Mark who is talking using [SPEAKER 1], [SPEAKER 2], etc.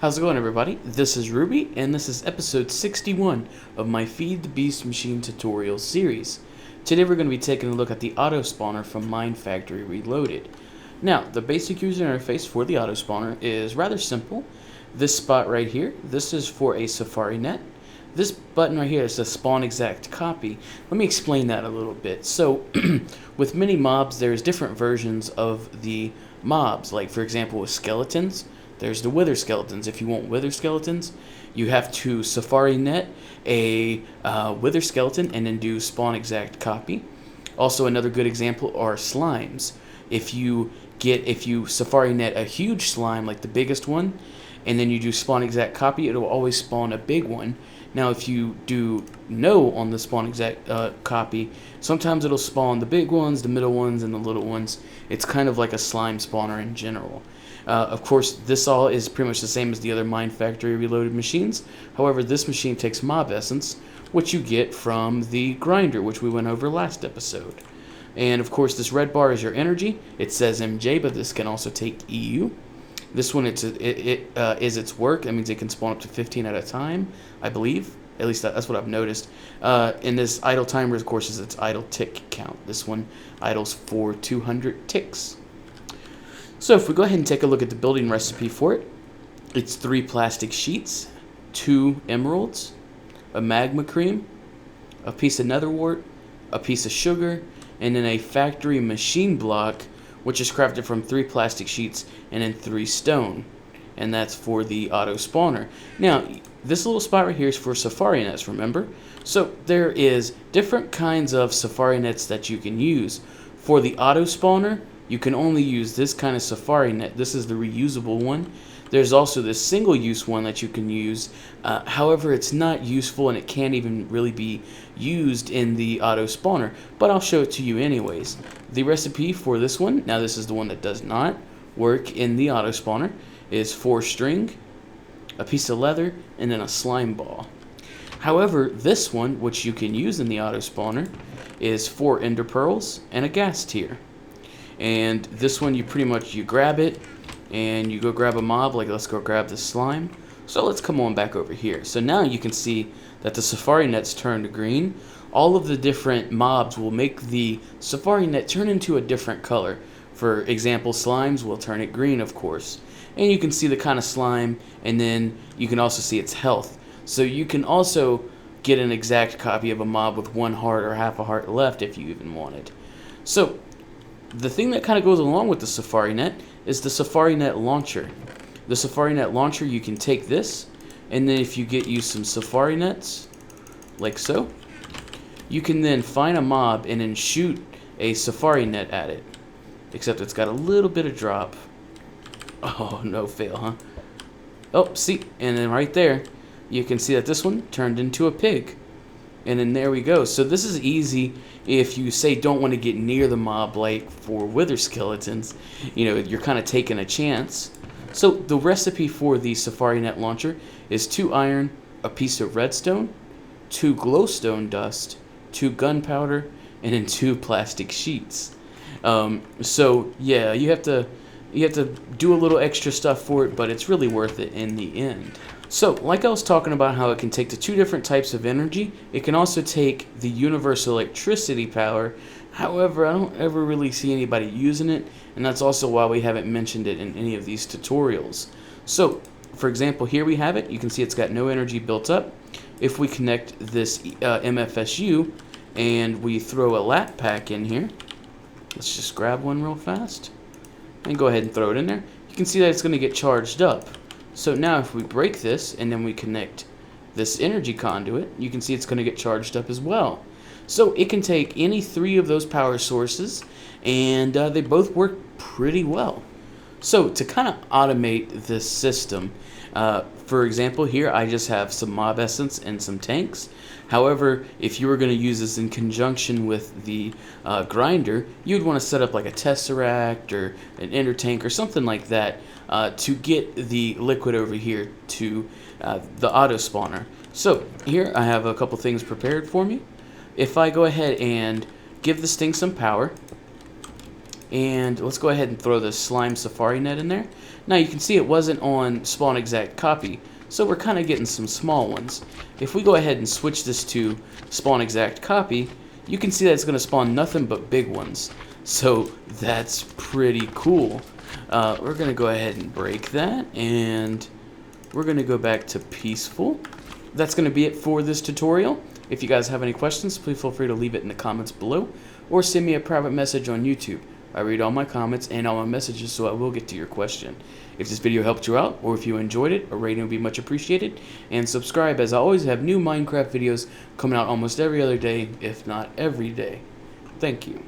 [SPEAKER 1] How's it going, everybody? This is Ruby, and this is episode 61 of my Feed the Beast Machine tutorial series. Today we're going to be taking a look at the auto spawner from Mine Factory Reloaded. Now, the basic user interface for the auto spawner is rather simple. This spot right here, this is for a Safari net. This button right here is a spawn exact copy. Let me explain that a little bit. So, with many mobs, there's different versions of the mobs. Like, for example, with skeletons, there's the wither skeletons. If you want wither skeletons, you have to Safari net a wither skeleton and then do spawn exact copy. Also, another good example are slimes. If you Safari net a huge slime, like the biggest one, and then you do spawn exact copy, it'll always spawn a big one. Now, if you do no on the spawn exact copy, sometimes it'll spawn the big ones, the middle ones, and the little ones. It's kind of like a slime spawner in general. Of course, this all is pretty much the same as the other Mine Factory Reloaded machines. However, this machine takes mob essence, which you get from the grinder, which we went over last episode. And of course, this red bar is your energy. It says MJ, but this can also take EU. This one, is its work. That means it can spawn up to 15 at a time, I believe. At least that's what I've noticed. And this idle timer, of course, is its idle tick count. This one idles for 200 ticks. So if we go ahead and take a look at the building recipe for it, it's 3 plastic sheets, 2 emeralds, a magma cream, a piece of nether wart, a piece of sugar, and then a factory machine block, which is crafted from 3 plastic sheets and then 3 stone. And that's for the auto spawner. Now, this little spot right here is for Safari nets, remember? So there is different kinds of Safari nets that you can use. For the auto spawner, you can only use this kind of Safari net. This is the reusable one. There's also this single-use one that you can use. However, it's not useful and it can't even really be used in the auto spawner. But I'll show it to you anyways. The recipe for this one, now this is the one that does not work in the auto spawner, is 4 string, a piece of leather, and then a slime ball. However, this one, which you can use in the auto spawner, is 4 ender pearls and a ghast tear. And this one, you grab it and you go grab a mob. Like, let's go grab the slime. So let's come on back over here. So now you can see that the Safari net's turned green. All of the different mobs will make the Safari net turn into a different color. For example, slimes will turn it green, of course. And you can see the kind of slime, and then you can also see its health. So you can also get an exact copy of a mob with 1 heart or half a heart left if you even wanted. So the thing that kind of goes along with the Safari net is the Safari net launcher. The Safari net launcher, you can take this, and then if you get you some Safari nets, like so, you can then find a mob and then shoot a Safari net at it. Except it's got a little bit of drop. Oh, no fail, huh? Oh, see, and then right there, you can see that this one turned into a pig. And then there we go. So this is easy if you, say, don't want to get near the mob, like for wither skeletons. You know, you're kind of taking a chance. So the recipe for the Safari net launcher is 2 iron, a piece of redstone, 2 glowstone dust, 2 gunpowder, and then 2 plastic sheets. So yeah, you have to do a little extra stuff for it, but it's really worth it in the end. So, like I was talking about how it can take the 2 different types of energy, it can also take the universal electricity power. However, I don't ever really see anybody using it, and that's also why we haven't mentioned it in any of these tutorials. So, for example, here we have it. You can see it's got no energy built up. If we connect this MFSU and we throw a lat pack in here, let's just grab one real fast and go ahead and throw it in there. You can see that it's going to get charged up. So now if we break this and then we connect this energy conduit, you can see it's going to get charged up as well. So it can take any 3 of those power sources, and they both work pretty well. So to kind of automate this system, for example, here I just have some mob essence and some tanks. However, if you were going to use this in conjunction with the grinder, you'd want to set up like a tesseract or an ender tank or something like that to get the liquid over here to the auto spawner. So here I have a couple things prepared for me. If I go ahead and give this thing some power, And let's go ahead and throw the slime safari net in there. Now you can see it wasn't on spawn exact copy, so we're kind of getting some small ones. If we go ahead and switch this to spawn exact copy, you can see that it's going to spawn nothing but big ones. So that's pretty cool. We're going to go ahead and break that, and we're going to go back to peaceful. That's going to be it for this tutorial. If you guys have any questions, please feel free to leave it in the comments below, or send me a private message on YouTube. I read all my comments and all my messages, so I will get to your question. If this video helped you out, or if you enjoyed it, a rating would be much appreciated. And subscribe, as I always have new Minecraft videos coming out almost every other day, if not every day. Thank you.